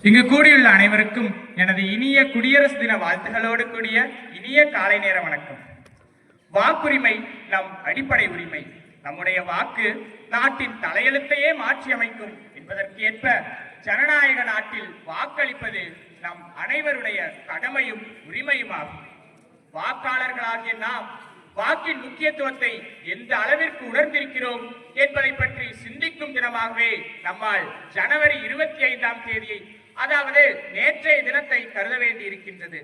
இங்கு கூடியுள்ள அனைவருக்கும் எனது இனிய குடியரசு தின வாழ்த்துகளோடு கூடிய இனிய காலை நேர வணக்கம். வாக்குரிமை நம் அடிப்படை உரிமை. நம்முடைய வாக்கு நாட்டின் தலையெழுத்தையே மாற்றி அமைக்கும் என்பதற்கு ஏற்ப ஜனநாயக நாட்டில் வாக்களிப்பது நம் அனைவருடைய கடமையும் உரிமையுமாகும். வாக்காளர்களாகிய நாம் வாக்கின் முக்கியத்துவத்தை எந்த அளவிற்கு உணர்ந்திருக்கிறோம் என்பதை பற்றி சிந்திக்கும் தினமாகவே நம்மால் ஜனவரி 25ஆம் தேதியை, அதாவது நேற்றைய தினத்தை கருத வேண்டி இருக்கின்றது.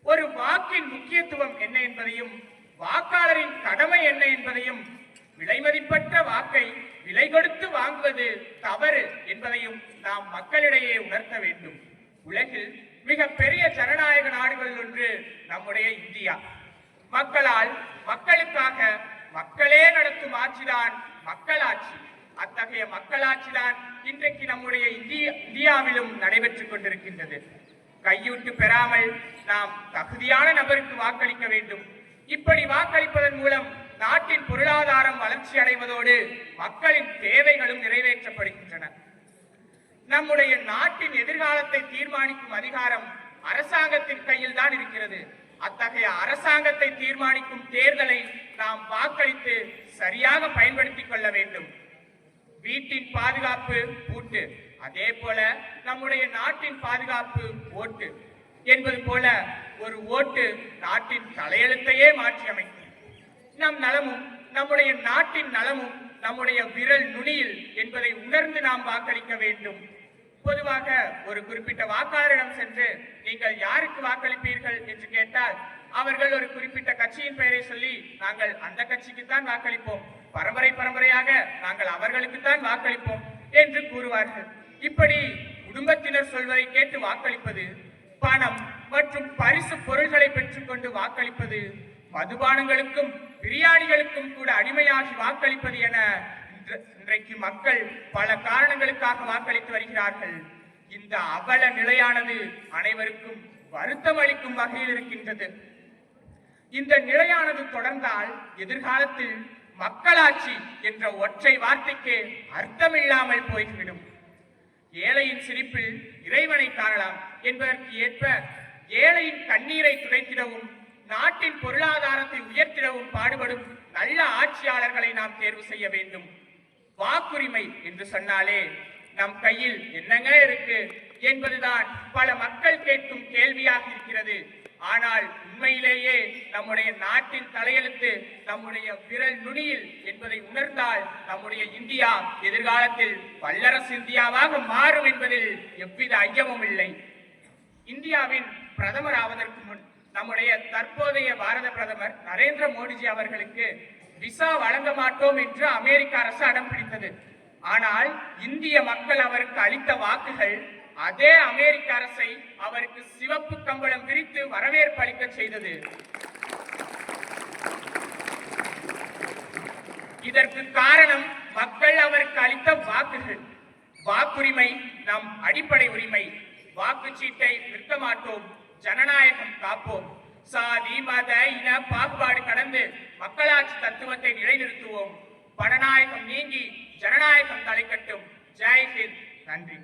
ஒரு வாக்கின் முக்கியத்துவம் என்ன என்பதையும் வாக்காளரின் கடமை என்ன என்பதையும், விலைமதிப்பற்ற வாக்கை விலை கொடுத்து வாங்குவது தவறு என்பதையும் நாம் மக்களிடையே உணர்த்த வேண்டும். உலகில் மிக பெரிய ஜனநாயக நாடுகளில் ஒன்று நம்முடைய இந்தியா. மக்களால் மக்களுக்காக மக்களே நடத்தும் ஆட்சிதான் மக்களாட்சி. அத்தகைய மக்களாட்சிதான் இன்றைக்கு நம்முடைய இந்தியாவிலும் நடைபெற்றுக் கொண்டிருக்கின்றது. கையூட்டு பெறாமல் நாம் தகுதியான நபருக்கு வாக்களிக்க வேண்டும். இப்படி வாக்களிப்பதன் மூலம் நாட்டின் பொருளாதாரம் வளர்ச்சி அடைவதோடு மக்களின் தேவைகளும் நிறைவேற்றப்படுகின்றன. நம்முடைய நாட்டின் எதிர்காலத்தை தீர்மானிக்கும் அதிகாரம் அரசாங்கத்தின் கையில் தான் இருக்கிறது. அத்தகைய அரசாங்கத்தை தீர்மானிக்கும் தேர்தலை நாம் வாக்களித்து சரியாக பயன்படுத்திக் கொள்ள வேண்டும். வீட்டின் பாதுகாப்பு பூட்டு, அதே போல நம்முடைய நாட்டின் பாதுகாப்பு ஓட்டு என்பது போல ஒரு ஓட்டு நாட்டின் தலையெழுத்தையே மாற்றி அமைக்கும். நம் நலமும் நம்முடைய நாட்டின் நலமும் நம்முடைய விரல் நுனியில் என்பதை உணர்ந்து நாம் வாக்களிக்க வேண்டும். பொதுவாக ஒரு குறிப்பிட்ட வாக்காளரிடம் சென்று நீங்கள் யாருக்கு வாக்களிப்பீர்கள் என்று கேட்டால் அவர்கள் ஒரு குறிப்பிட்ட கட்சியின் பெயரை சொல்லி நாங்கள் அந்த கட்சிக்குத்தான் வாக்களிப்போம், பரம்பரையாக நாங்கள் அவர்களுக்குத்தான் வாக்களிப்போம் என்று கூறுவார்கள். இப்படி குடும்பத்தினர் சொல்வதை கேட்டு வாக்களிப்பது, பணம் மற்றும் பரிசு பொருள்களை பெற்றுக்கொண்டு வாக்களிப்பது, மதுபானங்களுக்கும் பிரியாணிகளுக்கும் கூட அடிமையாகி வாக்களிப்பது என இன்றைக்கு மக்கள் பல காரணங்களுக்காக வாக்களித்து வருகிறார்கள். இந்த அவல நிலையானது அனைவருக்கும் வருத்தம் அளிக்கும் வகையில் இருக்கின்றது. இந்த நிலையானது தொடர்ந்தால் எதிர்காலத்தில் மக்களாட்சி என்ற ஒற்றை வார்த்தைக்கு அர்த்தமில்லாமல் போய்விடும். ஏழையின் சிரிப்பில் இறைவனை காணலாம் என்பதற்கு ஏற்ப ஏழையின் கண்ணீரை துடைத்திடவும் நாட்டின் பொருளாதாரத்தை உயர்த்திடவும் பாடுபடும் நல்ல ஆட்சியாளர்களை நாம் தேர்வு செய்ய வேண்டும். வாக்குரிமை என்று சொன்னாலே நம் கையில் என்னங்க இருக்கு என்பதுதான் பல மக்கள் கேட்கும் கேள்வியாக இருக்கிறது. ஆனால் உண்மையிலேயே நம்முடைய நாட்டின் தலையெழுத்து நம்முடைய விரல் நுனியில் என்பதை உணர்ந்தால் நம்முடைய இந்தியா எதிர்காலத்தில் வல்லரசு இந்தியாவாக மாறும் என்பதில் எவ்வித ஐயமும் இல்லை. இந்தியாவின் பிரதமர் ஆவதற்கு முன் நம்முடைய தற்போதைய பாரத பிரதமர் நரேந்திர மோடிஜி அவர்களுக்கு விசா வழங்க மாட்டோம் என்று அமெரிக்க அரசு அடம் பிடித்தது. ஆனால் இந்திய மக்கள் அவருக்கு அளித்த வாக்குகள் அதே அமெரிக்க அரசை அவருக்கு சிவப்பு கம்பளம் விரித்து வரவேற்பு அளிக்க செய்தது. இதற்கு காரணம் மக்கள் அவருக்கு அளித்த வாக்குகள். வாக்குரிமை நம் அடிப்படை உரிமை. வாக்குச்சீட்டை நிறுத்த மாட்டோம், ஜனநாயகம் காப்போம். சாதி மத இன பாகுபாடு கடந்து மக்களாட்சி தத்துவத்தை நிலைநிறுத்துவோம். பணநாயகம் நீங்கி ஜனநாயகம் தலைக்கட்டும். ஜெய் ஹிந்த். நன்றி.